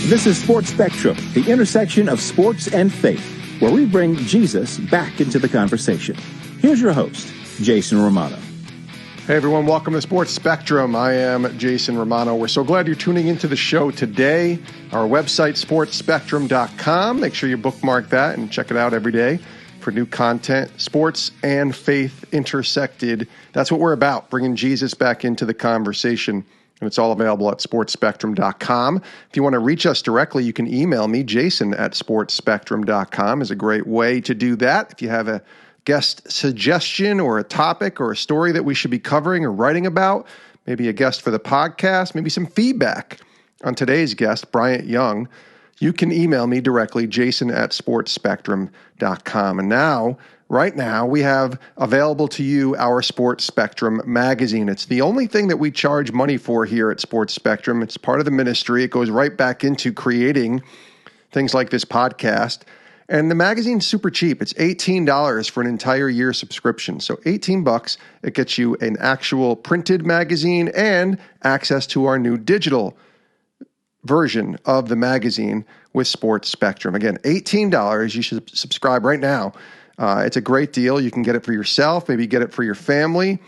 This is Sports Spectrum, the intersection of sports and faith, where we bring Jesus back into the conversation. Here's your host, Jason Romano. Hey everyone, welcome to Sports Spectrum. I am Jason Romano. We're so glad you're tuning into the show today. Our website, sportspectrum.com. Make sure you bookmark that and check it out every day for new content. Sports and faith intersected. That's what we're about, bringing Jesus back into the conversation. And it's all available at sportspectrum.com. If you want to reach us directly, you can email me, jason@sportspectrum.com is a great way to do that. If you have a guest suggestion or a topic or a story that we should be covering or writing about, maybe a guest for the podcast, maybe some feedback on today's guest, Bryant Young, you can email me directly, jason@sportspectrum.com. And now, right now, we have available to you our Sports Spectrum magazine. It's the only thing that we charge money for here at Sports Spectrum. It's part of the ministry. It goes right back into creating things like this podcast. And the magazine's super cheap. It's $18 for an entire year subscription. So $18, it gets you an actual printed magazine and access to our new digital version of the magazine with Sports Spectrum. Again, $18. You should subscribe right now. It's a great deal. You can get it for yourself, maybe get it for your family.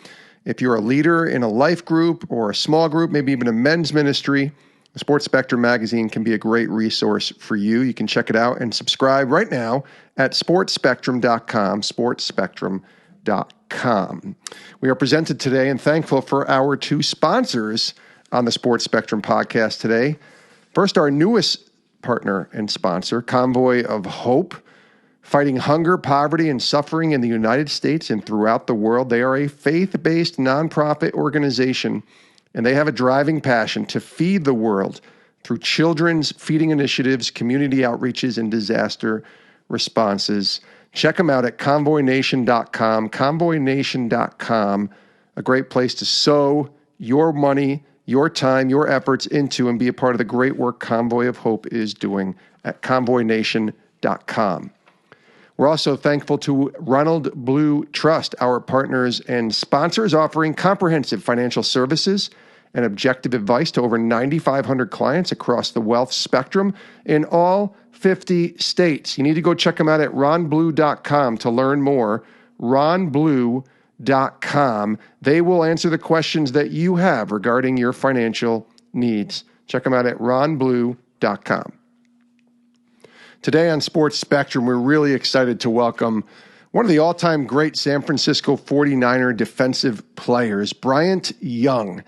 If you're a leader in a life group or a small group, maybe even a men's ministry, the Sports Spectrum magazine can be a great resource for you. You can check it out and subscribe right now at sportspectrum.com, sportspectrum.com. We are presented today and thankful for our two sponsors on the Sports Spectrum podcast today. First, our newest partner and sponsor, Convoy of Hope. Fighting hunger, poverty, and suffering in the United States and throughout the world. They are a faith-based nonprofit organization, and they have a driving passion to feed the world through children's feeding initiatives, community outreaches, and disaster responses. Check them out at convoynation.com, convoynation.com, a great place to sow your money, your time, your efforts into and be a part of the great work Convoy of Hope is doing at convoynation.com. We're also thankful to Ronald Blue Trust, our partners and sponsors, offering comprehensive financial services and objective advice to over 9,500 clients across the wealth spectrum in all 50 states. You need to go check them out at ronblue.com to learn more. ronblue.com. They will answer the questions that you have regarding your financial needs. Check them out at ronblue.com. Today on Sports Spectrum, we're really excited to welcome one of the all-time great San Francisco 49er defensive players, Bryant Young.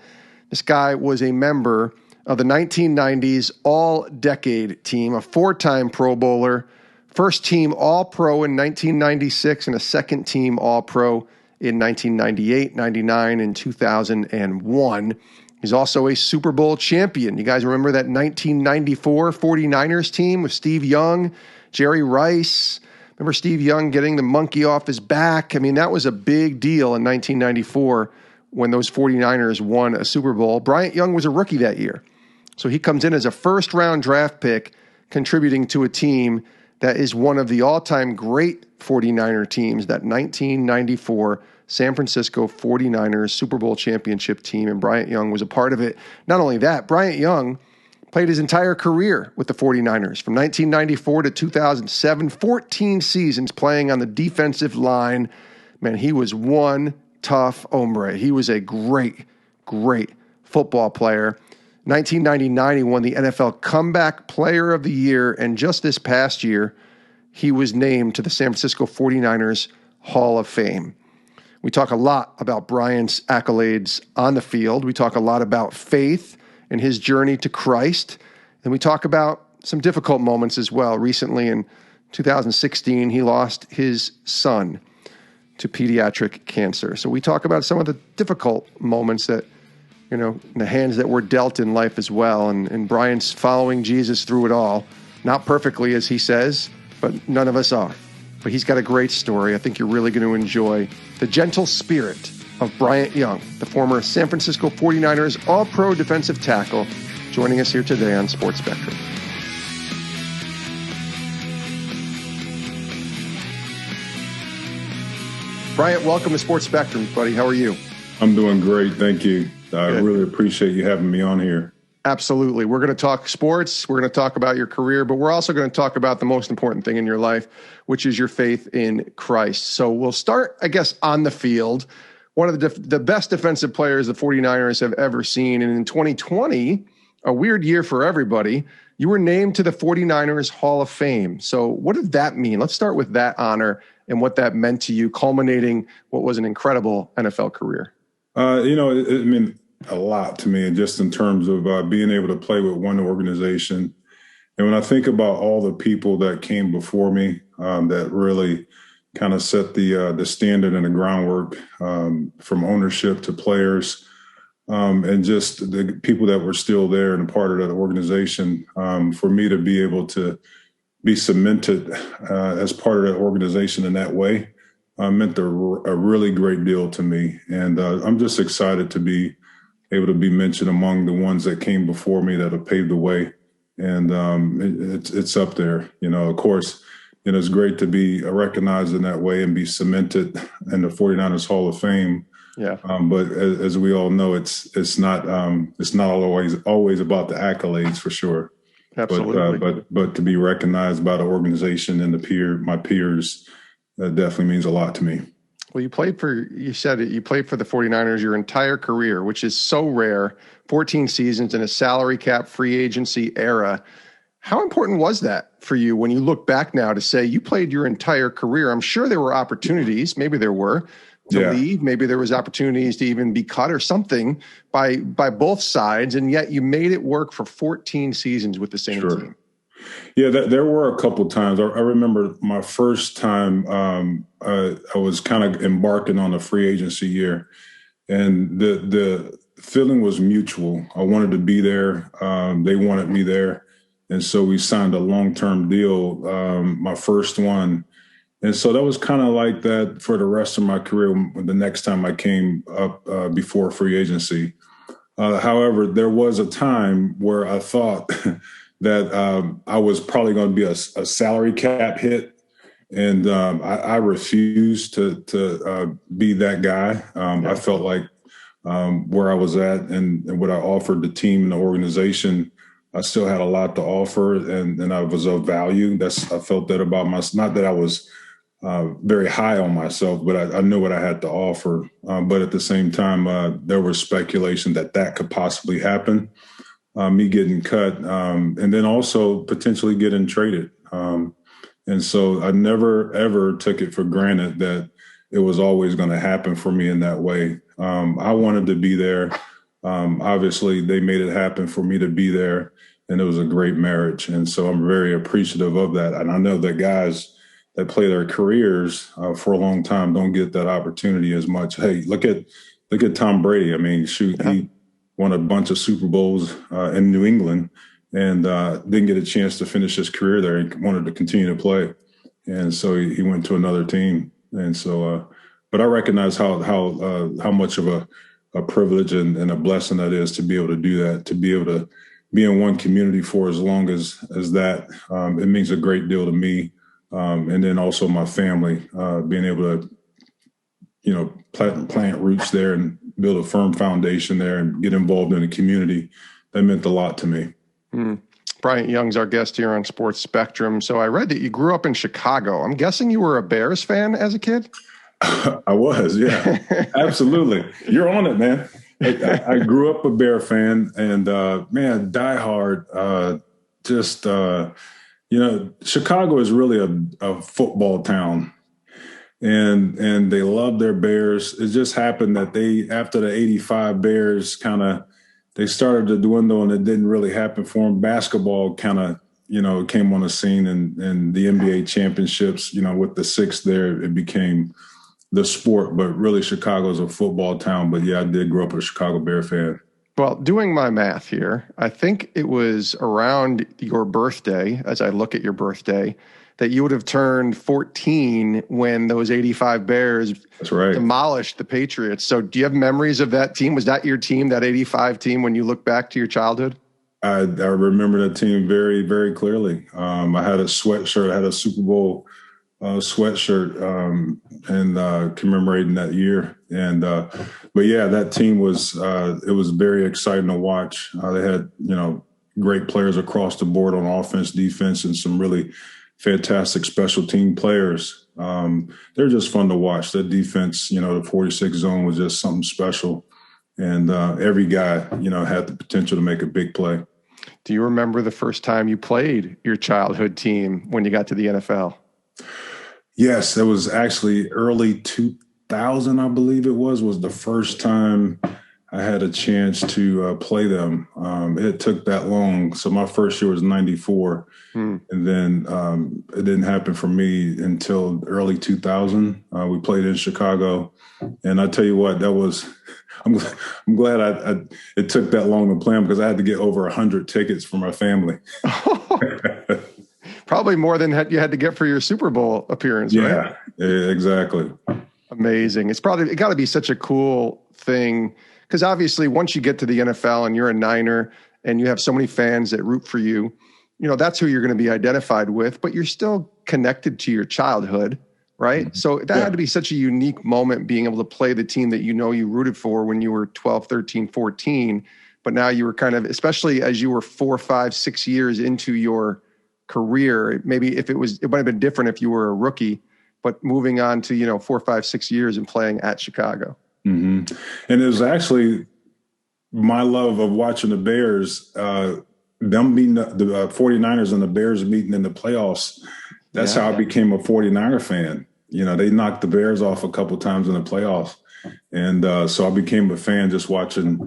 This guy was a member of the 1990s All-Decade team, a four-time Pro Bowler, first-team All-Pro in 1996, and a second-team All-Pro in 1998, 99, and 2001. He's also a Super Bowl champion. You guys remember that 1994 49ers team with Steve Young, Jerry Rice? Remember Steve Young getting the monkey off his back? I mean, that was a big deal in 1994 when those 49ers won a Super Bowl. Bryant Young was a rookie that year. So he comes in as a first-round draft pick, contributing to a team that is one of the all-time great 49er teams, that 1994 San Francisco 49ers Super Bowl championship team, and Bryant Young was a part of it. Not only that, Bryant Young played his entire career with the 49ers from 1994 to 2007, 14 seasons playing on the defensive line. Man, he was one tough hombre. He was a great, great football player. 1999, he won the NFL Comeback Player of the Year, and just this past year, he was named to the San Francisco 49ers Hall of Fame. We talk a lot about Bryant's accolades on the field. We talk a lot about faith and his journey to Christ. And we talk about some difficult moments as well. Recently in 2016, he lost his son to pediatric cancer. So we talk about some of the difficult moments that, the hands that were dealt in life as well. And Bryant's following Jesus through it all. Not perfectly, as he says, but none of us are. But he's got a great story. I think you're really going to enjoy the gentle spirit of Bryant Young, the former San Francisco 49ers All-Pro defensive tackle, joining us here today on Sports Spectrum. Bryant, welcome to Sports Spectrum, buddy. How are you? I'm doing great. Thank you. I really appreciate you having me on here. Absolutely. We're going to talk sports. We're going to talk about your career, but we're also going to talk about the most important thing in your life, which is your faith in Christ. So we'll start, I guess, on the field. One of the best defensive players the 49ers have ever seen. And in 2020, a weird year for everybody, you were named to the 49ers Hall of Fame. So what did that mean? Let's start with that honor and what that meant to you, culminating what was an incredible NFL career. It meant a lot to me, just in terms of being able to play with one organization. And when I think about all the people that came before me, that really kind of set the standard and the groundwork, from ownership to players, and just the people that were still there and a part of that organization, for me to be able to be cemented as part of that organization in that way meant a really great deal to me. And I'm just excited to be able to be mentioned among the ones that came before me that have paved the way. And it's up there. Of course, it's great to be recognized in that way and be cemented in the 49ers Hall of Fame. Yeah. But as we all know, it's not always about the accolades, for sure. Absolutely. But to be recognized by the organization and my peers, that definitely means a lot to me. Well, you played for the 49ers your entire career, which is so rare, 14 seasons in a salary cap free agency era. How important was that for you when you look back now to say you played your entire career? I'm sure there were opportunities, maybe there were, to leave. Maybe there was opportunities to even be cut or something by both sides, and yet you made it work for 14 seasons with the same team. Yeah, there were a couple times. I remember my first time I was kind of embarking on a free agency year, and the feeling was mutual. I wanted to be there. They wanted me there. And so we signed a long-term deal, my first one. And so that was kind of like that for the rest of my career the next time I came up before free agency. However, there was a time where I thought that I was probably going to be a salary cap hit. And I refused to be that guy. I felt like where I was at and what I offered the team and the organization, I still had a lot to offer, and I was of value. I felt that about myself. Not that I was very high on myself, but I knew what I had to offer. But at the same time, there was speculation that could possibly happen. Me getting cut, and then also potentially getting traded. And so I never, ever took it for granted that it was always going to happen for me in that way. I wanted to be there. Obviously, they made it happen for me to be there, and it was a great marriage. And so I'm very appreciative of that. And I know that guys that play their careers for a long time don't get that opportunity as much. Hey, look at Tom Brady. I mean, he won a bunch of Super Bowls in New England and didn't get a chance to finish his career there. He wanted to continue to play. And so he went to another team. And so, but I recognize how much of a privilege and a blessing that is to be able to do that, to be able to be in one community for as long as that. It means a great deal to me. And then also my family, being able to, plant roots there and build a firm foundation there and get involved in the community. That meant a lot to me. Bryant Young's our guest here on Sports Spectrum. So I read that you grew up in Chicago. I'm guessing you were a Bears fan as a kid? I was, yeah, absolutely. You're on it, man. I grew up a Bear fan and, diehard. Chicago is really a football town. And they love their Bears. It just happened that after the 85 Bears they started to dwindle and it didn't really happen for them. Basketball came on the scene and the NBA championships, with the six there, it became the sport, but really Chicago's a football town. But yeah, I did grow up a Chicago Bear fan. Well, doing my math here, I think it was around your birthday, as I look at your birthday, that you would have turned 14 when those 85 Bears demolished the Patriots. So do you have memories of that team? Was that your team, that 85 team, when you look back to your childhood? I remember that team very, very clearly. I had a sweatshirt. I had a Super Bowl sweatshirt and commemorating that year. And but yeah, that team was it was very exciting to watch. They had great players across the board on offense, defense, and some really fantastic special team players. They're just fun to watch. That defense, the 46 zone was just something special. And every guy, had the potential to make a big play. Do you remember the first time you played your childhood team when you got to the NFL? Yes, it was actually early 2000, I believe it was the first time I had a chance to play them. It took that long. So my first year was 94. And then it didn't happen for me until early 2000. We played in Chicago. And I tell you what, that was – I'm glad it took that long to play them because I had to get over 100 tickets for my family. Probably more than you had to get for your Super Bowl appearance, right? Yeah, exactly. Amazing. It got to be such a cool thing because obviously once you get to the NFL and you're a Niner and you have so many fans that root for you, that's who you're going to be identified with, but you're still connected to your childhood, right? Mm-hmm. So that had to be such a unique moment being able to play the team that you rooted for when you were 12, 13, 14, but now you were kind of, especially as you were 4, 5, 6 years into your career, maybe it might have been different if you were a rookie, but moving on to, 4, 5, 6 years and playing at Chicago. Mm-hmm. And it was actually my love of watching the Bears, them beating the 49ers and the Bears meeting in the playoffs. That's how I became a 49er fan. They knocked the Bears off a couple of times in the playoffs. And so I became a fan just watching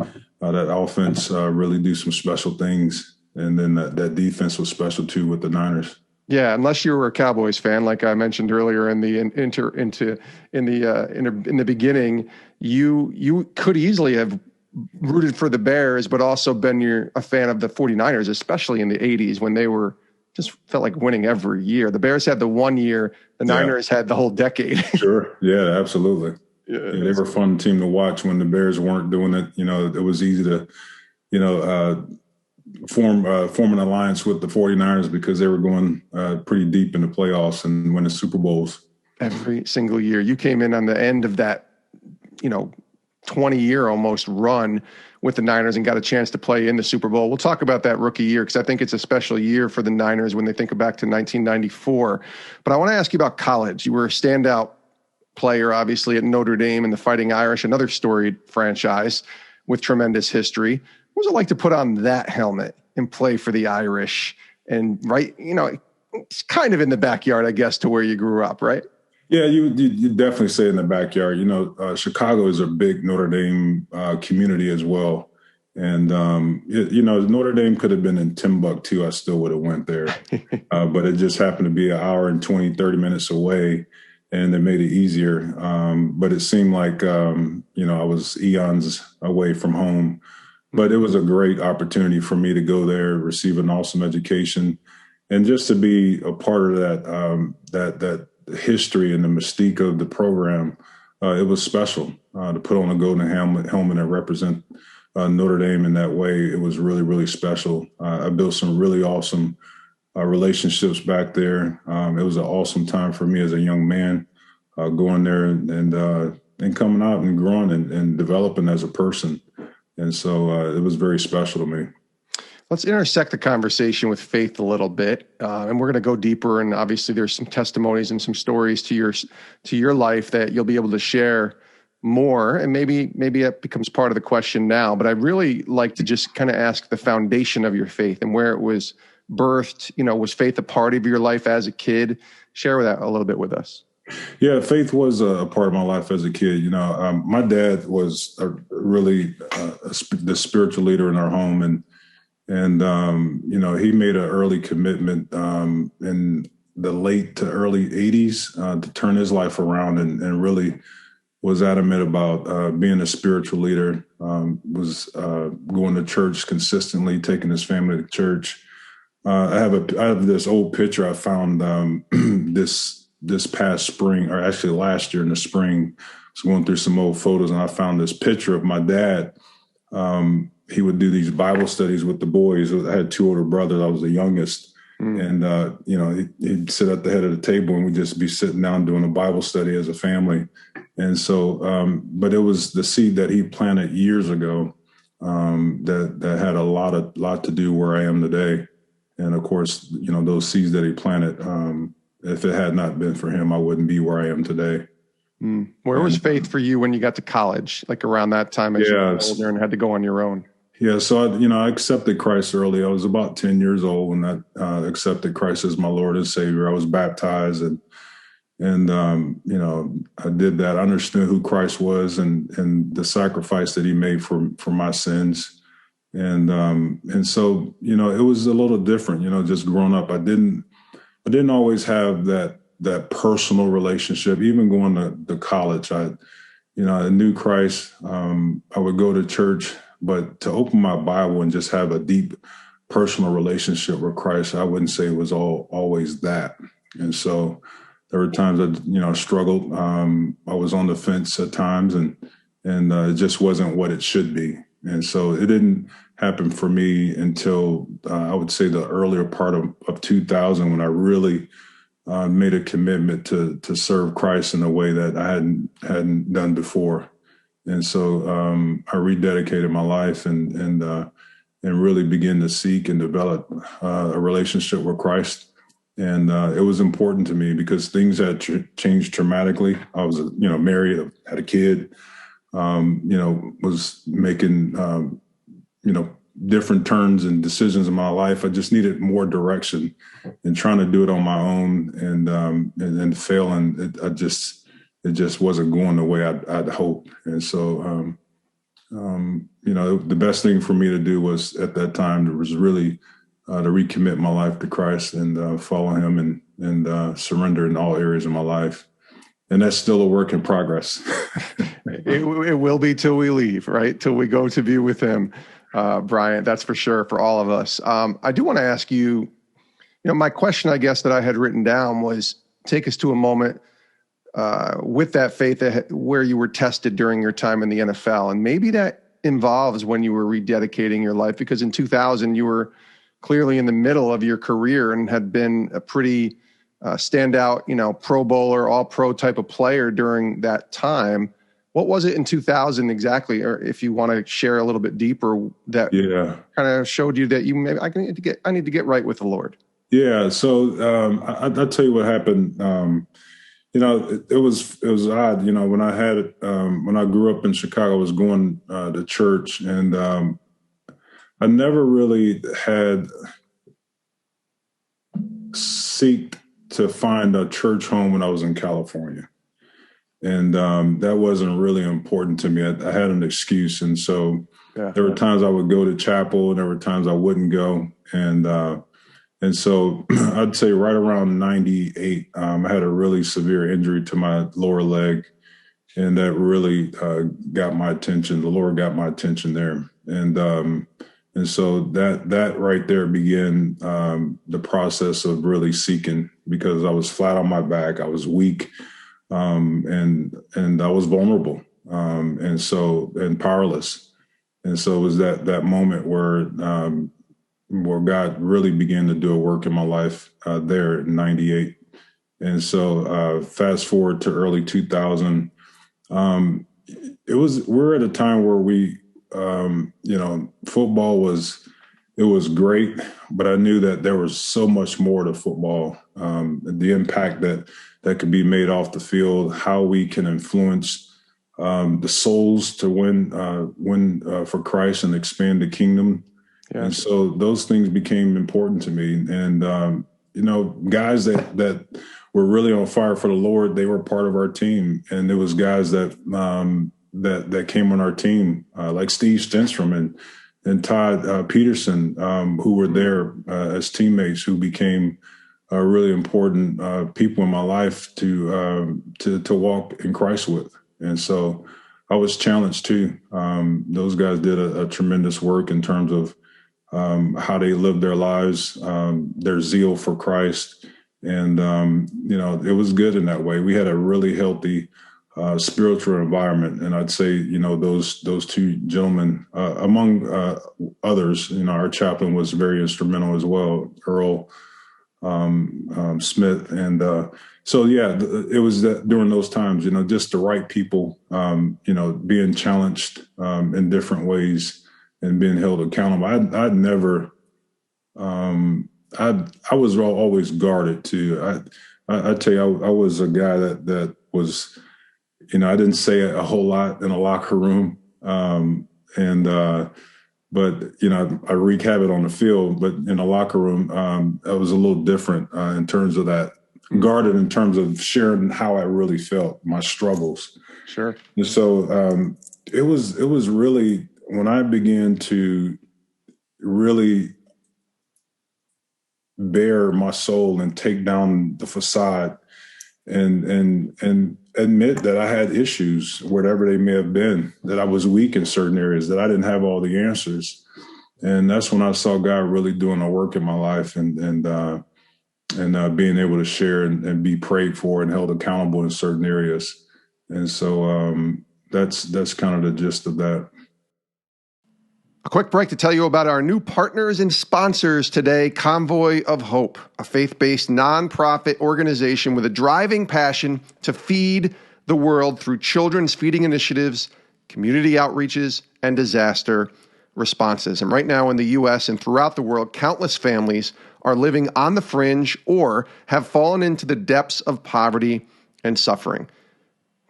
that offense really do some special things. And then that defense was special too with the Niners. Yeah, unless you were a Cowboys fan, like I mentioned earlier in the beginning, you could easily have rooted for the Bears, but also been a fan of the 49ers, especially in the 80s when they were just felt like winning every year. The Bears had the 1 year, the Niners had the whole decade. Sure, yeah, absolutely. Yeah, they were a fun team to watch when the Bears weren't doing it. It was easy to, form an alliance with the 49ers because they were going pretty deep in the playoffs and winning Super Bowls. Every single year. You came in on the end of that, 20-year almost run with the Niners and got a chance to play in the Super Bowl. We'll talk about that rookie year because I think it's a special year for the Niners when they think back to 1994. But I want to ask you about college. You were a standout player, obviously, at Notre Dame and the Fighting Irish, another storied franchise with tremendous history. What was it like to put on that helmet and play for the Irish? And it's kind of in the backyard, I guess, to where you grew up, right? Yeah, you definitely say in the backyard. Chicago is a big Notre Dame community as well. And, Notre Dame could have been in Timbuktu. I still would have went there. But it just happened to be an hour and 20, 30 minutes away. And it made it easier. But it seemed like, I was eons away from home. But it was a great opportunity for me to go there, receive an awesome education, and just to be a part of that history and the mystique of the program. It was special to put on a golden helmet and represent Notre Dame in that way. It was really, really special. I built some really awesome relationships back there. It was an awesome time for me as a young man going there and coming out and growing and developing as a person. And so it was very special to me. Let's intersect the conversation with faith a little bit, and we're going to go deeper. And obviously, there's some testimonies and some stories to your life that you'll be able to share more. And maybe it becomes part of the question now. But I'd really like to just kind of ask the foundation of your faith and where it was birthed. Was faith a part of your life as a kid? Share that a little bit with us. Yeah, faith was a part of my life as a kid. My dad was really the spiritual leader in our home, and he made an early commitment in the late to early 80s to turn his life around and really was adamant about being a spiritual leader, was going to church consistently, taking his family to church. I have this old picture I found this past spring, or actually last year in the spring. I was going through some old photos and I found this picture of my dad. He would do these Bible studies with the boys. I had 2 older brothers. I was the youngest. And, he'd sit at the head of the table and we'd just be sitting down doing a Bible study as a family. And so, but it was the seed that he planted years ago that had a lot to do where I am today. And of course, those seeds that he planted, if it had not been for him, I wouldn't be where I am today. Where was faith for you when you got to college, like around that time as you were older and had to go on your own? Yeah, so I accepted Christ early. I was about 10 years old when I accepted Christ as my Lord and Savior. I was baptized and I did that. I understood who Christ was and the sacrifice that he made for my sins. And so, it was a little different, just growing up. I didn't always have that personal relationship, even going to college. I knew Christ. I would go to church, but to open my Bible and just have a deep personal relationship with Christ, I wouldn't say it was always that. And so there were times I struggled. I was on the fence at times and it just wasn't what it should be. And so it didn't happen for me until I would say the earlier part of 2000 when I really made a commitment to serve Christ in a way that I hadn't done before. And so I rededicated my life and really began to seek and develop a relationship with Christ. And it was important to me because things had changed dramatically. I was, married, had a kid, was making, different turns and decisions in my life. I just needed more direction and trying to do it on my own and failing. It just wasn't going the way I'd hoped. And so, the best thing for me to do was at that time was really to recommit my life to Christ and follow him and surrender in all areas of my life. And that's still a work in progress. It will be till we leave, right? Till we go to be with him, Bryant. That's for sure for all of us. I do want to ask you, my question, I guess, that I had written down was take us to a moment with that faith where you were tested during your time in the NFL. And maybe that involves when you were rededicating your life, because in 2000, you were clearly in the middle of your career and had been a pretty standout, Pro Bowler, all pro type of player during that time. What was it in 2000 exactly? Or if you want to share a little bit deeper that kind of showed you that I need to get right with the Lord. Yeah. So I'll tell you what happened. It was odd, when I grew up in Chicago, I was going to church and I never really had seeked to find a church home when I was in California. And that wasn't really important to me. I had an excuse. And so there were times I would go to chapel and there were times I wouldn't go. And so I'd say right around 98, I had a really severe injury to my lower leg. And that really got my attention. The Lord got my attention there. And so that right there began the process of really seeking, because I was flat on my back. I was weak. And I was vulnerable, and powerless. And so it was that moment where God really began to do a work in my life there in 98. And so fast forward to early 2000, we're at a time where we, football was great, but I knew that there was so much more to football, the impact that could be made off the field, how we can influence the souls to win for Christ and expand the kingdom. Yeah. And so those things became important to me. And, guys that were really on fire for the Lord, they were part of our team. And there was guys that came on our team, like Steve Stenstrom and Todd Peterson, who were there as teammates, who became really important people in my life to walk in Christ with. And so I was challenged too. Those guys did a tremendous work in terms of how they lived their lives, their zeal for Christ. And, it was good in that way. We had a really healthy spiritual environment. And I'd say, those two gentlemen, among others, our chaplain was very instrumental as well, Earl. Smith. And so, yeah, it was during those times, just the right people, being challenged in different ways and being held accountable. I'd never, I was always guarded too. I tell you, I was a guy that was, I didn't say a whole lot in a locker room. But, I wreak havoc on the field, but in the locker room, I was a little different in terms of that, guarded in terms of sharing how I really felt, my struggles. Sure. And so it was really when I began to really bare my soul and take down the facade and admit that I had issues, whatever they may have been, that I was weak in certain areas, that I didn't have all the answers. And that's when I saw God really doing a work in my life and being able to share and be prayed for and held accountable in certain areas. And so that's kind of the gist of that. A quick break to tell you about our new partners and sponsors today, Convoy of Hope, a faith-based nonprofit organization with a driving passion to feed the world through children's feeding initiatives, community outreaches, and disaster responses. And right now in the U.S. and throughout the world, countless families are living on the fringe or have fallen into the depths of poverty and suffering.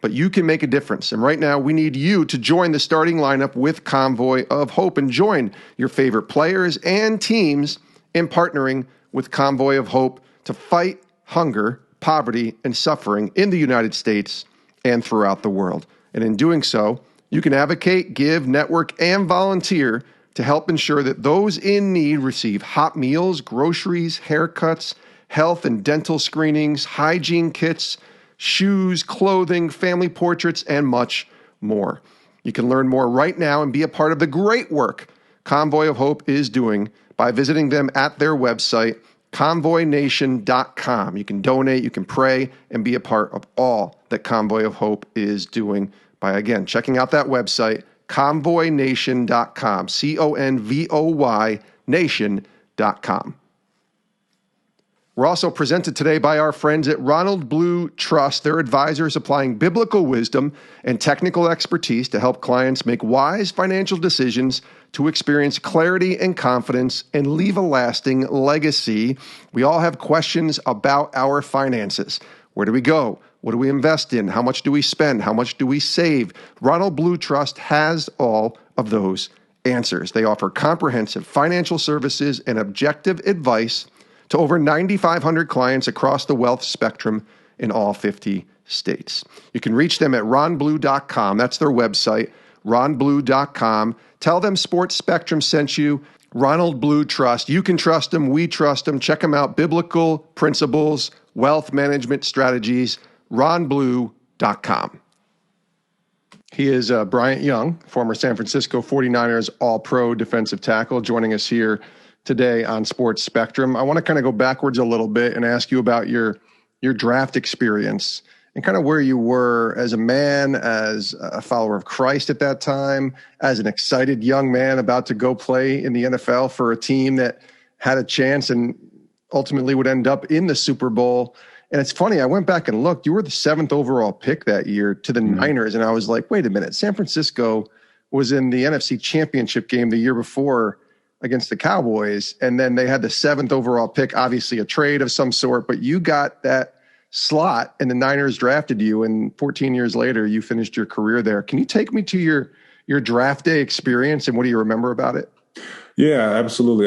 But you can make a difference. And right now, we need you to join the starting lineup with Convoy of Hope and join your favorite players and teams in partnering with Convoy of Hope to fight hunger, poverty, and suffering in the United States and throughout the world. And in doing so, you can advocate, give, network, and volunteer to help ensure that those in need receive hot meals, groceries, haircuts, health and dental screenings, hygiene kits, shoes, clothing, family portraits, and much more. You can learn more right now and be a part of the great work Convoy of Hope is doing by visiting them at their website, convoynation.com. You can donate, you can pray, and be a part of all that Convoy of Hope is doing by, again, checking out that website, convoynation.com, CONVOY nation.com. We're also presented today by our friends at Ronald Blue Trust. Their advisors applying biblical wisdom and technical expertise to help clients make wise financial decisions to experience clarity and confidence and leave a lasting legacy. We all have questions about our finances. Where do we go? What do we invest in? How much do we spend? How much do we save? Ronald Blue Trust has all of those answers. They offer comprehensive financial services and objective advice to over 9,500 clients across the wealth spectrum in all 50 states. You can reach them at ronblue.com. That's their website, ronblue.com. Tell them Sports Spectrum sent you. Ronald Blue Trust. You can trust them. We trust them. Check them out. Biblical Principles, Wealth Management Strategies, ronblue.com. He is Bryant Young, former San Francisco 49ers All-Pro defensive tackle, joining us here today on Sports Spectrum. I want to kind of go backwards a little bit and ask you about your draft experience and kind of where you were as a man, as a follower of Christ at that time, as an excited young man about to go play in the NFL for a team that had a chance and ultimately would end up in the Super Bowl. And it's funny, I went back and looked. You were the 7th overall pick that year to the Niners, and I was like, wait a minute, San Francisco was in the NFC Championship game the year before against the Cowboys, and then they had the 7th overall pick, obviously a trade of some sort, but you got that slot and the Niners drafted you, and 14 years later, you finished your career there. Can you take me to your draft day experience and what do you remember about it? Yeah, absolutely.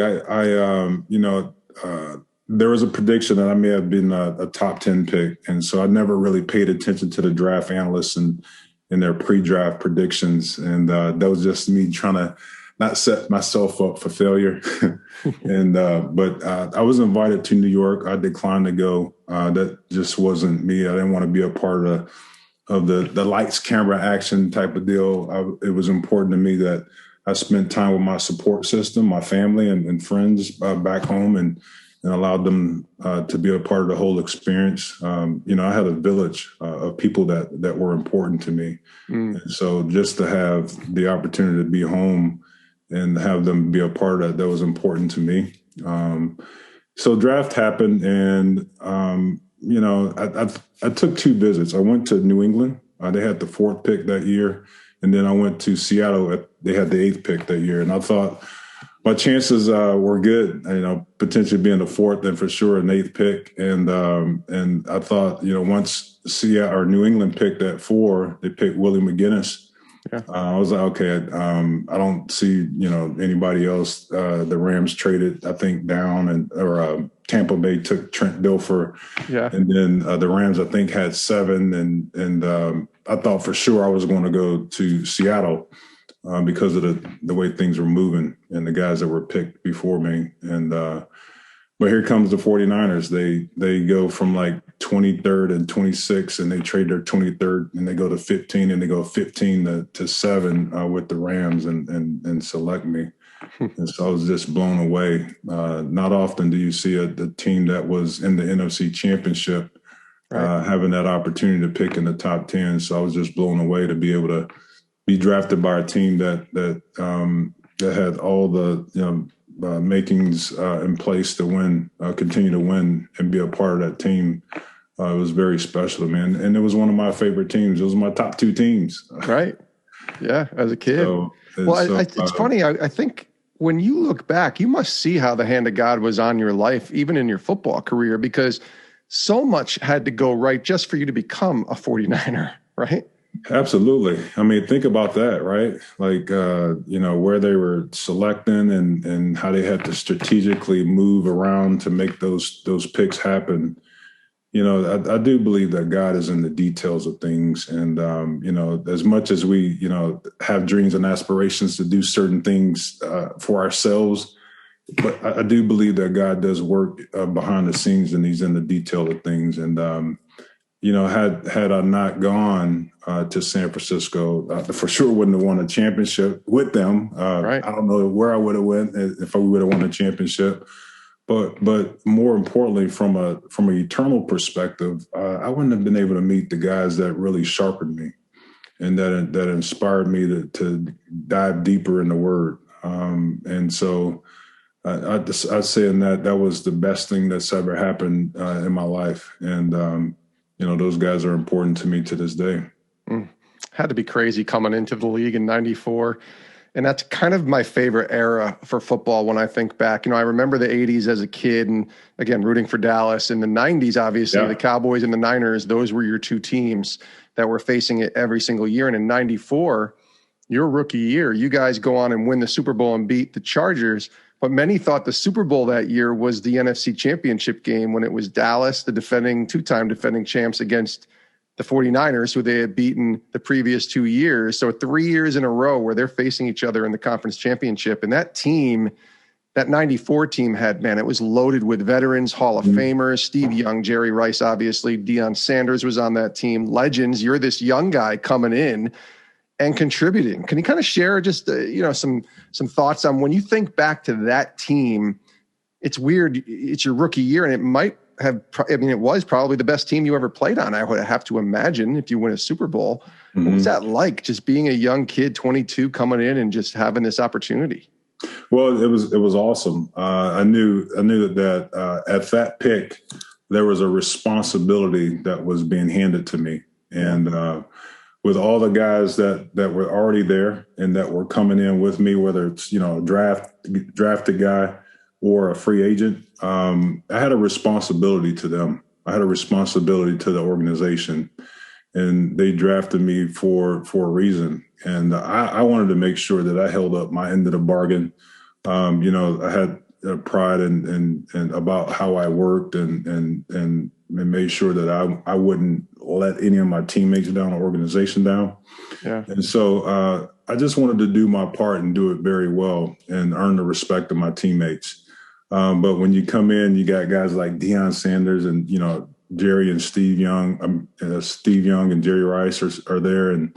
There was a prediction that I may have been a top 10 pick, and so I never really paid attention to the draft analysts and their pre-draft predictions, and that was just me trying to not set myself up for failure. But I was invited to New York. I declined to go. That just wasn't me. I didn't want to be a part of the lights, camera, action type of deal. It was important to me that I spent time with my support system, my family and friends back home and allowed them to be a part of the whole experience. I had a village of people that were important to me. And so just to have the opportunity to be home and have them be a part of that was important to me. So draft happened, and I took 2 visits. I went to New England. They had the 4th pick that year, and then I went to Seattle. They had the 8th pick that year, and I thought my chances were good. Potentially being the 4th and for sure an 8th pick. And I thought, once Seattle or New England picked at 4, they picked Willie McGinnis. Yeah. I was like, okay, I don't see, anybody else. The Rams traded, I think, down or Tampa Bay took Trent Dilfer. Yeah. And then the Rams, I think, had 7. And I thought for sure I was going to go to Seattle because of the way things were moving and the guys that were picked before me. And but here comes the 49ers. They go from like 23rd and 26, and they trade their 23rd, and they go to 15, and they go 15 to 7 with the Rams and select me. And so I was just blown away. Not often do you see a team that was in the NFC Championship having that opportunity to pick in the top 10. So I was just blown away to be able to be drafted by a team that had all the makings in place to win, continue to win, and be a part of that team. It was very special, man. And it was one of my favorite teams. It was my top 2 teams. Right. Yeah, as a kid. It's funny. I think when you look back, you must see how the hand of God was on your life, even in your football career, because so much had to go right just for you to become a 49er, right? Absolutely. I mean, think about that, right? Like, where they were selecting and how they had to strategically move around to make those picks happen. I do believe that God is in the details of things. And, as much as we, have dreams and aspirations to do certain things for ourselves, but I do believe that God does work behind the scenes, and He's in the detail of things. And, had I not gone to San Francisco, I for sure wouldn't have won a championship with them. Right. I don't know where I would have went if I would have won a championship. But more importantly, from an eternal perspective, I wouldn't have been able to meet the guys that really sharpened me and that inspired me to dive deeper in the Word. And so I'd say in that was the best thing that's ever happened in my life. And those guys are important to me to this day. Had to be crazy coming into the league in '94. And that's kind of my favorite era for football when I think back. I remember the 80s as a kid and, again, rooting for Dallas. In the 90s, obviously, the Cowboys and the Niners, those were your 2 teams that were facing it every single year. And in '94, your rookie year, you guys go on and win the Super Bowl and beat the Chargers. But many thought the Super Bowl that year was the NFC Championship game when it was Dallas, the 2-time defending champs, against the 49ers, who they had beaten the previous 2 years. So 3 years in a row where they're facing each other in the conference championship. And that team, that 94 team it was loaded with veterans, Hall of Famers, Steve Young, Jerry Rice, obviously. Deion Sanders was on that team. Legends. You're this young guy coming in and contributing. Can you kind of share just, some thoughts on when you think back to that team? It's weird. It's your rookie year, and it might have, it was probably the best team you ever played on, I would have to imagine, if you win a Super Bowl. Mm-hmm. What was that like, just being a young kid, 22, coming in and just having this opportunity? Well, it was awesome. I knew that at that pick, there was a responsibility that was being handed to me. And with all the guys that were already there and that were coming in with me, whether it's, a drafted guy or a free agent, I had a responsibility to them. I had a responsibility to the organization, and they drafted me for a reason. And I wanted to make sure that I held up my end of the bargain. I had pride and about how I worked and made sure that I wouldn't let any of my teammates down or organization down. Yeah. And so I just wanted to do my part and do it very well and earn the respect of my teammates. But when you come in, you got guys like Deion Sanders and, Jerry and Steve Young. Steve Young and Jerry Rice are there. And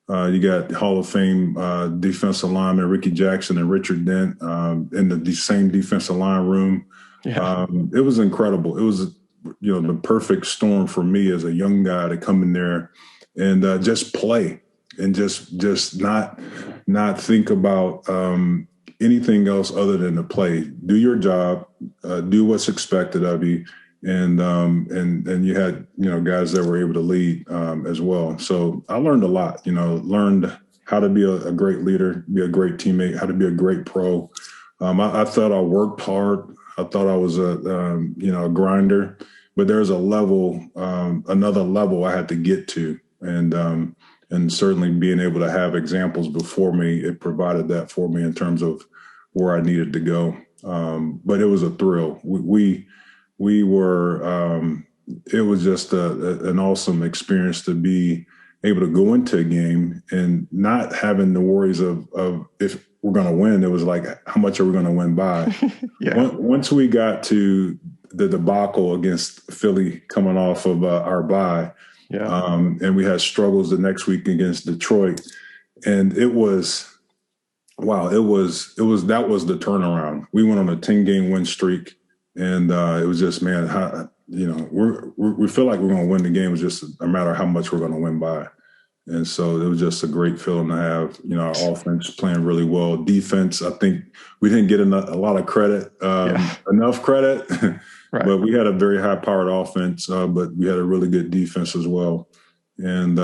you got Hall of Fame defensive lineman Ricky Jackson and Richard Dent in the same defensive line room. Yeah. It was incredible. It was, the perfect storm for me as a young guy to come in there and just play and just not think about anything else other than to play. Do your job, do what's expected of you. And you had, guys that were able to lead as well. So I learned a lot, learned how to be a great leader, be a great teammate, how to be a great pro. I thought I worked hard. I thought I was a grinder, but there's a level, another level I had to get to. And certainly being able to have examples before me, it provided that for me in terms of where I needed to go. But it was a thrill. We were, it was just an awesome experience to be able to go into a game and not having the worries of if we're going to win. It was like, how much are we going to win by? Yeah. Once we got to the debacle against Philly coming off of our bye, and we had struggles the next week against Detroit, and it was, wow, that was the turnaround. We went on a 10-game win streak. And it was just, man, we feel like we're going to win the game. It's just a matter of how much we're going to win by. And so it was just a great feeling to have, our offense playing really well. Defense, I think we didn't get a lot of credit, enough credit, right. But we had a very high-powered offense, but we had a really good defense as well. And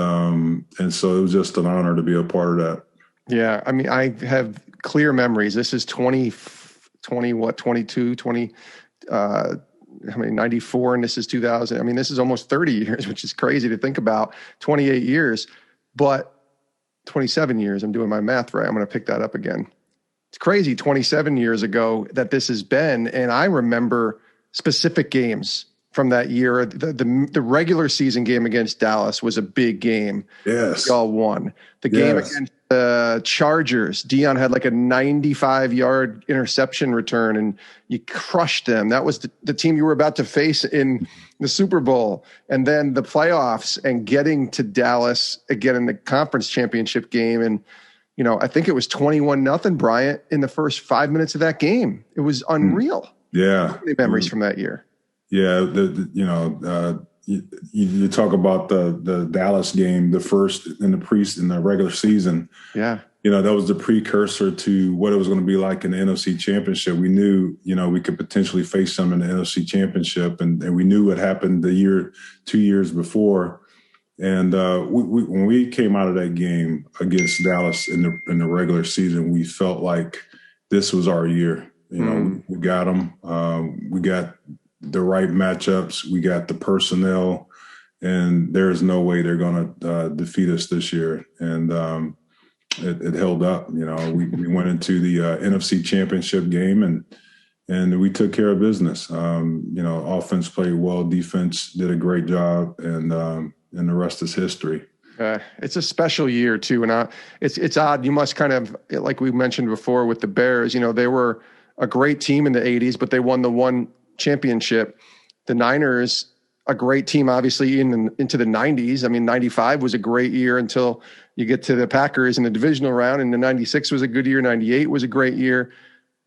so it was just an honor to be a part of that. Yeah, I mean, I have clear memories. This is 22, 20. 94, and this is 2000. I mean, this is almost 30 years, which is crazy to think about. 28 years, but 27 years. I'm doing my math right. I'm going to pick that up again. It's crazy. 27 years ago that this has been, and I remember specific games from that year. The regular season game against Dallas was a big game. Yes, y'all won. The game against the Chargers, Dion had like a 95-yard interception return, and you crushed them. That was the team you were about to face in the Super Bowl. And then the playoffs and getting to Dallas again in the conference championship game. And, I think it was 21-0, Bryant, in the first 5 minutes of that game. It was unreal. Yeah. How many memories from that year? Yeah. You talk about the Dallas game, the first in the regular season. Yeah. That was the precursor to what it was going to be like in the NFC Championship. We knew, we could potentially face them in the NFC Championship, and we knew what happened 2 years before. And when we came out of that game against Dallas in the regular season, we felt like this was our year. We got them. We got the right matchups. We got the personnel, and there's no way they're going to defeat us this year. And it held up. We went into the NFC Championship game and we took care of business. Offense played well, defense did a great job, and the rest is history. It's a special year too, and it's odd. You must kind of, like we mentioned before with the Bears. They were a great team in the '80s, but they won the one championship. The Niners, a great team, obviously into the '90s. I mean, '95 was a great year until you get to the Packers in the divisional round, and the '96 was a good year. '98 was a great year,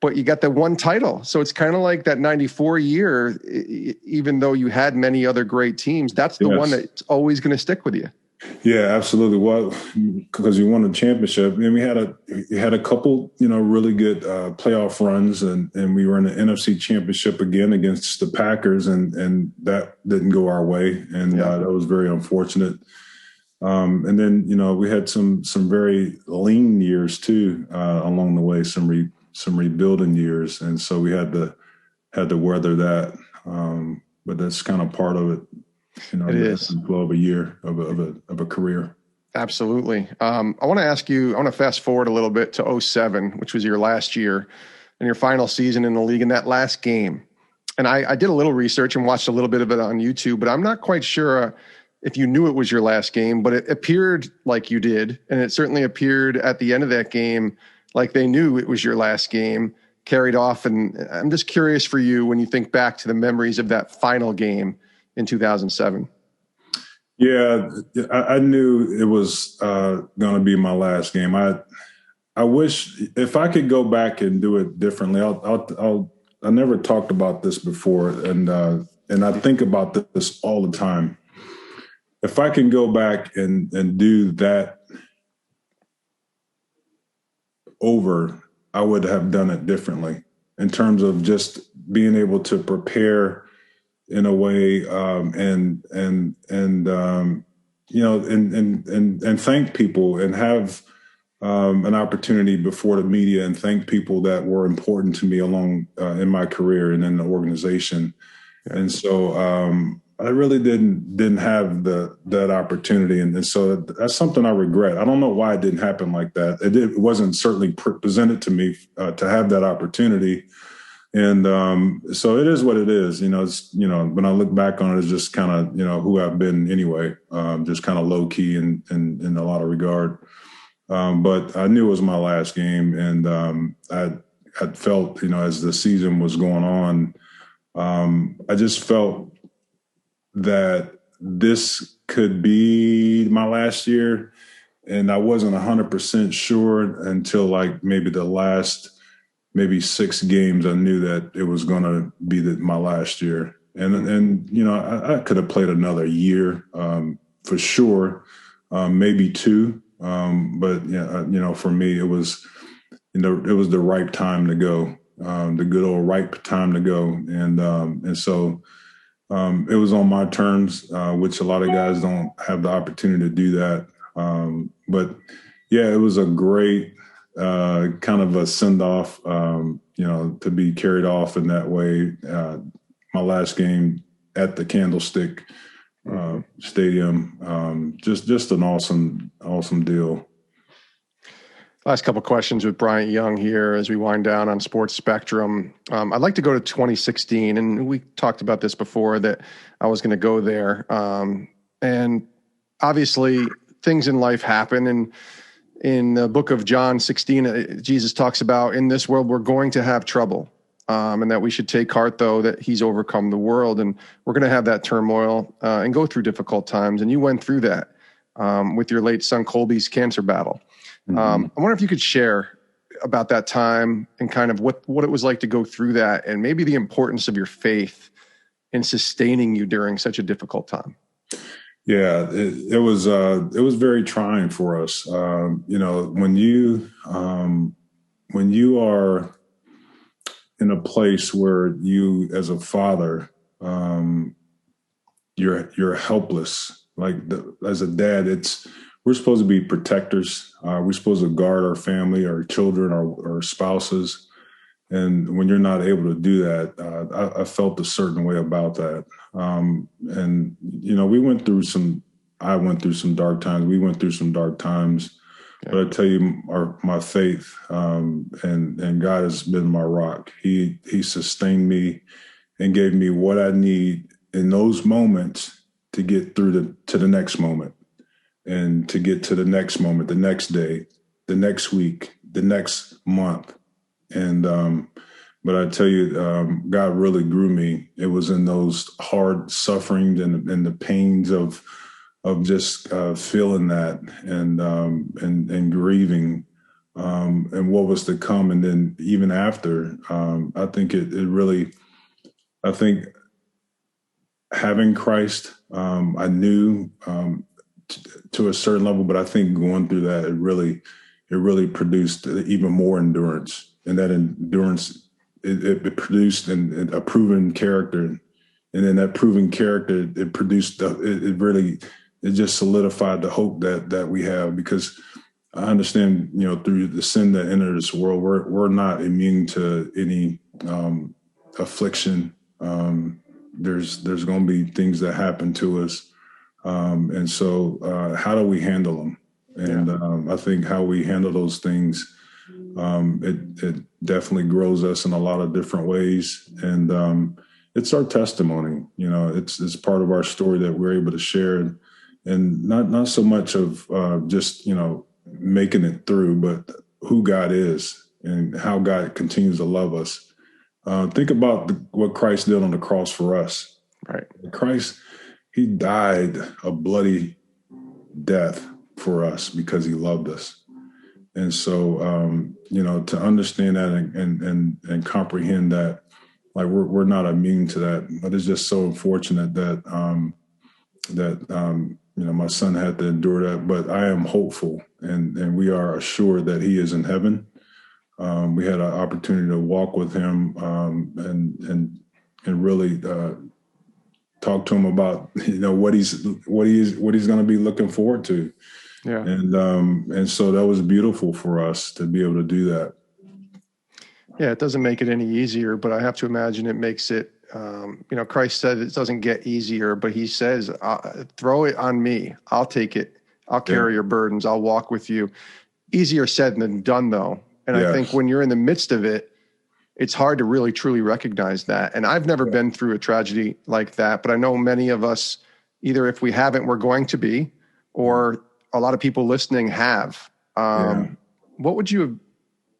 but you got the one title. So it's kind of like that '94 year, even though you had many other great teams, that's the one that's always going to stick with you. Yeah, absolutely. Well, because we won the championship, and we had a couple, really good playoff runs, and we were in the NFC Championship again against the Packers, and that didn't go our way, and that was very unfortunate. And then we had some very lean years too along the way, some rebuilding years, and so we had to weather that. But that's kind of part of it. It is flow of a year of a career. Absolutely. I want to ask you, I want to fast forward a little bit to 2007, which was your last year and your final season in the league, in that last game. And I did a little research and watched a little bit of it on YouTube, but I'm not quite sure if you knew it was your last game, but it appeared like you did. And it certainly appeared at the end of that game like they knew it was your last game, carried off. And I'm just curious for you, when you think back to the memories of that final game in 2007. Yeah, I knew it was going to be my last game. I wish if I could go back and do it differently. I never talked about this before, and I think about this all the time. If I can go back and do that over, I would have done it differently. in terms of just being able to prepare in a way, and thank people and have an opportunity before the media and thank people that were important to me along in my career and in the organization. And so I really didn't have that opportunity. And so that's something I regret. I don't know why it didn't happen like that. It wasn't certainly presented to me to have that opportunity. And so it is what it is. It's, when I look back on it, it's just kind of, who I've been anyway, just kind of low key in a lot of regard. But I knew it was my last game. And I felt, as the season was going on, I just felt that this could be my last year. And I wasn't 100% sure until like maybe the last 6 games. I knew that it was going to be my last year. And I could have played another year for sure, maybe 2. But for me, it was, it was the right time to go, the good old right time to go. And so it was on my terms, which a lot of guys don't have the opportunity to do that. But yeah, it was a great kind of a send off, to be carried off in that way. My last game at the Candlestick Stadium, just an awesome deal. Last couple of questions with Bryant Young here as we wind down on Sports Spectrum. I'd like to go to 2016, and we talked about this before that I was going to go there. And obviously, things in life happen. And in the book of John 16, Jesus talks about in this world we're going to have trouble, and that we should take heart, though, that he's overcome the world. And we're going to have that turmoil and go through difficult times. And you went through that with your late son Colby's cancer battle. I wonder if you could share about that time and kind of what it was like to go through that, and maybe the importance of your faith in sustaining you during such a difficult time. Yeah, it was very trying for us. When you are in a place where you, as a father, you're helpless. Like as a dad, we're supposed to be protectors. We're supposed to guard our family, our children, our spouses. And when you're not able to do that, I felt a certain way about that. And, I went through some dark times. We went through some dark times. Okay. But I tell you, my faith and God has been my rock. He sustained me and gave me what I need in those moments to get through to the next moment. And to get to the next moment, the next day, the next week, the next month. And, but I tell you, God really grew me. It was in those hard sufferings and the pains of just feeling that and grieving and what was to come. And then even after, I think it really, I think having Christ, I knew, to a certain level, but I think going through that, it really produced even more endurance, and that endurance, it produced a proven character. And then that proven character, it produced, it just solidified the hope that we have, because I understand, through the sin that entered this world, we're not immune to any affliction. There's going to be things that happen to us. And so how do we handle them? And I think how we handle those things, it definitely grows us in a lot of different ways. And it's our testimony, it's part of our story that we're able to share, and not so much of just, making it through, but who God is and how God continues to love us. Think about what Christ did on the cross for us. Right. Christ, he died a bloody death for us because he loved us. And so, to understand that and comprehend that, like we're not immune to that, but it's just so unfortunate that, my son had to endure that, but I am hopeful and we are assured that he is in heaven. We had an opportunity to walk with him and really talk to him about what he's going to be looking forward to. Yeah. And so that was beautiful for us to be able to do that. Yeah, it doesn't make it any easier, but I have to imagine it makes it, Christ said it doesn't get easier, but he says, throw it on me. I'll take it. I'll carry your burdens. I'll walk with you. Easier said than done, though. And I think when you're in the midst of it, it's hard to really, truly recognize that. And I've never been through a tragedy like that, but I know many of us, either if we haven't, we're going to be, or a lot of people listening have. What would you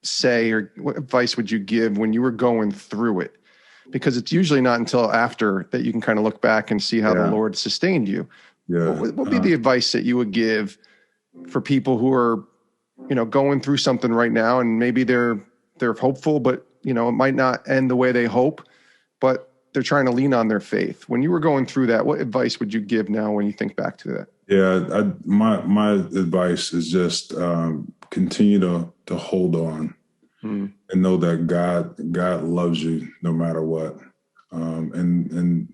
say, or what advice would you give when you were going through it? Because it's usually not until after that you can kind of look back and see how the Lord sustained you. What would be the advice that you would give for people who are, going through something right now, and maybe they're hopeful, but it might not end the way they hope, but they're trying to lean on their faith. When you were going through that, what advice would you give now when you think back to that? Yeah, my advice is just continue to hold on and know that God loves you no matter what. And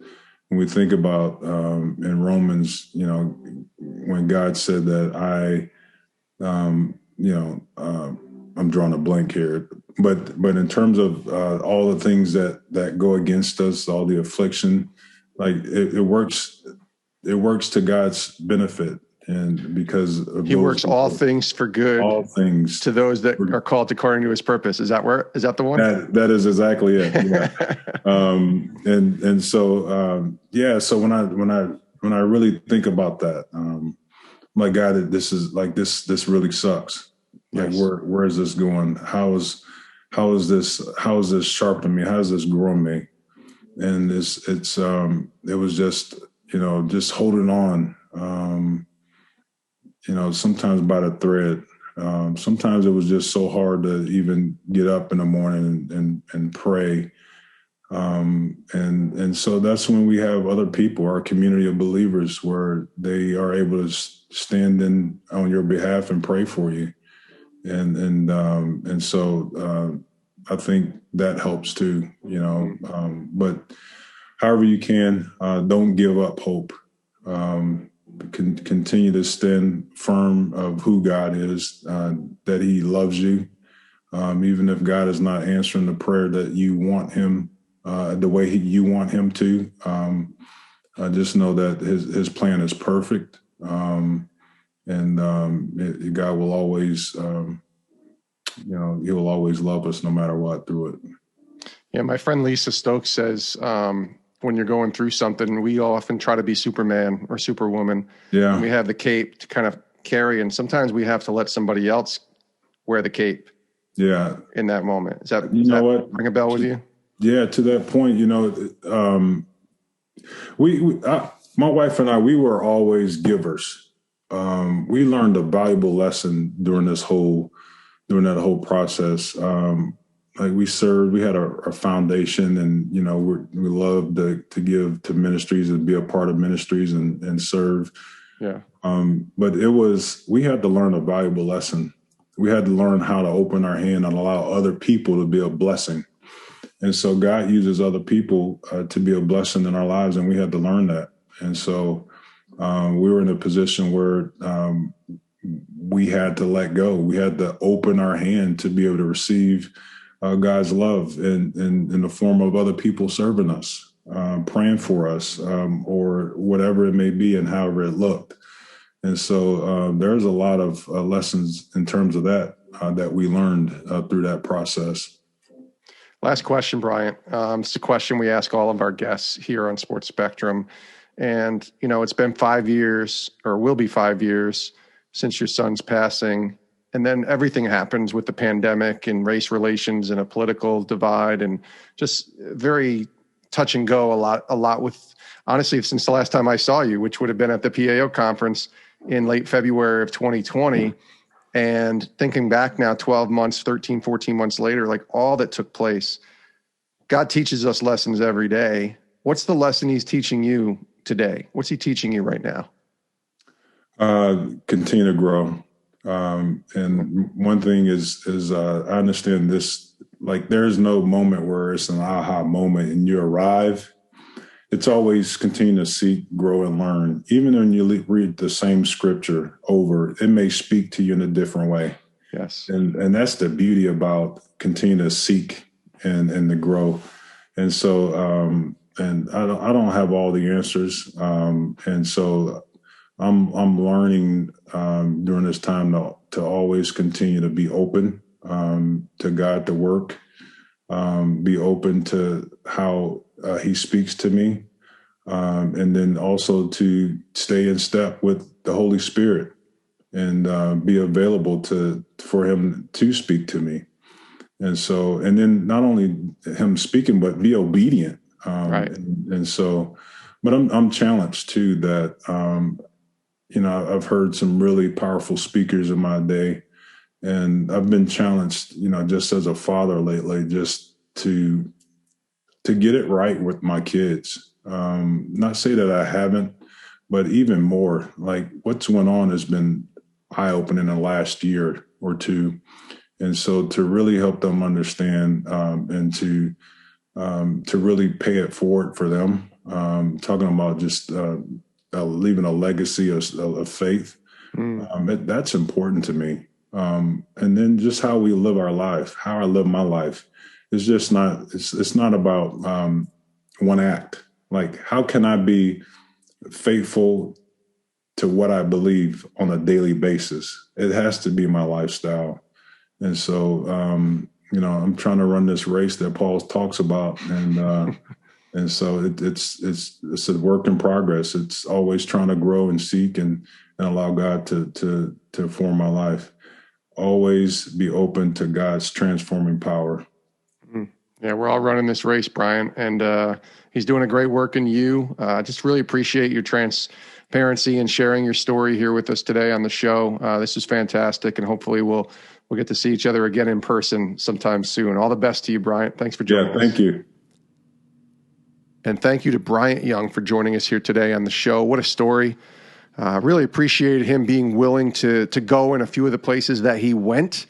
when we think about in Romans, when God said that I'm drawing a blank here, but in terms of all the things that go against us, all the affliction, like it works to God's benefit, and because of He works all things for good, all things to those that are called according to his purpose. Is that the one? That is exactly it. Yeah. So when I really think about that, my God, this really sucks. Like, where is this going? How is this sharpening me? How is this growing me? And it was just holding on, sometimes by the thread. Sometimes it was just so hard to even get up in the morning and pray. And so that's when we have other people, our community of believers, where they are able to stand in on your behalf and pray for you. And so I think that helps too, but however you can, don't give up hope. Continue to stand firm of who God is, that he loves you. Even if God is not answering the prayer that you want him, the way you want him to, just know that his plan is perfect. And God will always, he will always love us no matter what through it. Yeah, my friend Lisa Stokes says, when you're going through something, we often try to be Superman or Superwoman. Yeah. And we have the cape to kind of carry, and sometimes we have to let somebody else wear the cape. Yeah. In that moment. Does that ring a bell with you? Yeah, to that point, my wife and I, we were always givers. We learned a valuable lesson during that whole process. Like we had our foundation, and we love to give to ministries and be a part of ministries and serve. Yeah. But we had to learn a valuable lesson. We had to learn how to open our hand and allow other people to be a blessing. And so God uses other people to be a blessing in our lives, and we had to learn that. And so we were in a position where we had to let go. We had to open our hand to be able to receive God's love in the form of other people serving us, praying for us, or whatever it may be and however it looked. And so there's a lot of lessons in terms of that we learned through that process. Last question, Bryant. It's a question we ask all of our guests here on Sports Spectrum. And, it's been 5 years, or will be 5 years, since your son's passing. And then everything happens with the pandemic and race relations and a political divide, and just very touch and go a lot with, honestly, since the last time I saw you, which would have been at the PAO conference in late February of 2020. And thinking back now, 12 months, 13, 14 months later, like all that took place, God teaches us lessons every day. What's the lesson he's teaching you today? What's he teaching you right now? Continue to grow. And one thing is I understand this, like there's no moment where it's an aha moment and you arrive. It's always continue to seek, grow, and learn. Even when you read the same scripture over, it may speak to you in a different way. Yes. And that's the beauty about continue to seek and to grow. And so, and I don't have all the answers. And so I'm learning during this time to always continue to be open to God to work, be open to how He speaks to me, and then also to stay in step with the Holy Spirit and be available for Him to speak to me. And so, and then not only Him speaking, but be obedient. Right. And so, but I'm challenged too that. I've heard some really powerful speakers in my day, and I've been challenged, just as a father lately, just to get it right with my kids. Not say that I haven't, but even more, like what's went on has been eye-opening in the last year or two. And so to really help them understand and to really pay it forward for them, talking about just leaving a legacy of faith. That's important to me. And then just how we live our life, how I live my life. It's just not, it's not about one act. Like, how can I be faithful to what I believe on a daily basis? It has to be my lifestyle. And so, I'm trying to run this race that Paul talks about. And so it's a work in progress. It's always trying to grow and seek and allow God to form my life. Always be open to God's transforming power. Yeah, we're all running this race, Bryant, and He's doing a great work in you. Just really appreciate your transparency and sharing your story here with us today on the show. This is fantastic, and hopefully we'll get to see each other again in person sometime soon. All the best to you, Bryant. Thanks for joining us. Thank you. And thank you to Bryant Young for joining us here today on the show. What a story. Really appreciated him being willing to go in a few of the places that he went,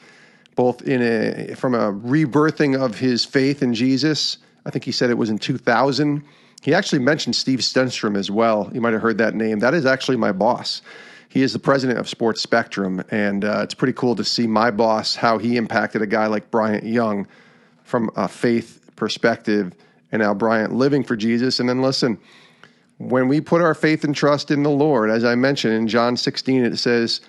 both from a rebirthing of his faith in Jesus. I think he said it was in 2000. He actually mentioned Steve Stenstrom as well. You might have heard that name. That is actually my boss. He is the president of Sports Spectrum, and it's pretty cool to see my boss, how he impacted a guy like Bryant Young from a faith perspective, and now Bryant living for Jesus. And then listen, when we put our faith and trust in the Lord, as I mentioned in John 16, it says,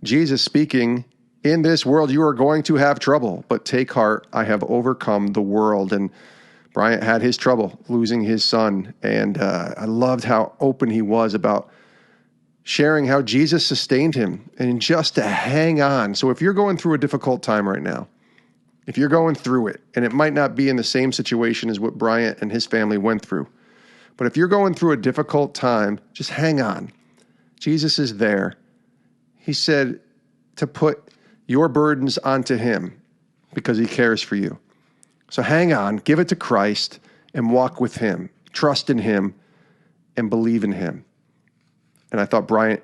Jesus speaking, in this world you are going to have trouble, but take heart, I have overcome the world. And Bryant had his trouble losing his son, and I loved how open he was about sharing how Jesus sustained him and just to hang on. So if you're going through a difficult time right now, if you're going through it, and it might not be in the same situation as what Bryant and his family went through, but if you're going through a difficult time, just hang on. Jesus is there. He said to put your burdens onto Him because He cares for you. So hang on, give it to Christ, and walk with Him. Trust in Him and believe in Him. And I thought Bryant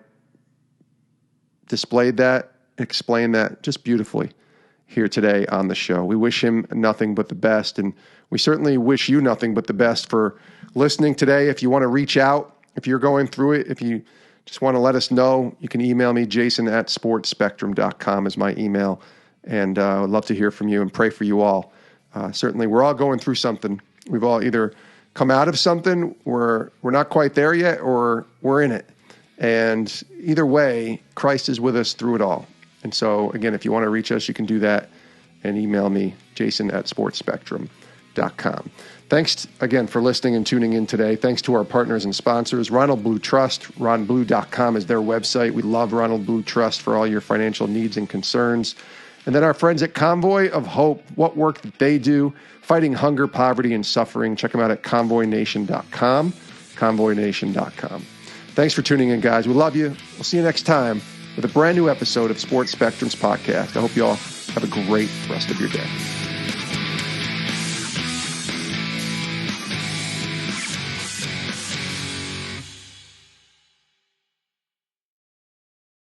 displayed that, explained that just beautifully here today on the show. We wish him nothing but the best, and we certainly wish you nothing but the best for listening today. If you want to reach out, if you're going through it, if you just want to let us know, you can email me, jason@sportspectrum.com is my email, and I'd love to hear from you and pray for you all. Certainly, we're all going through something. We've all either come out of something, we're not quite there yet, or we're in it. And either way, Christ is with us through it all. And so, again, if you want to reach us, you can do that and email me, jason@sportspectrum.com. Thanks again for listening and tuning in today. Thanks to our partners and sponsors, Ronald Blue Trust. ronblue.com is their website. We love Ronald Blue Trust for all your financial needs and concerns. And then our friends at Convoy of Hope, what work that they do, fighting hunger, poverty, and suffering. Check them out at convoynation.com, convoynation.com. Thanks for tuning in, guys. We love you. We'll see you next time with a brand new episode of Sports Spectrum's podcast. I hope you all have a great rest of your day.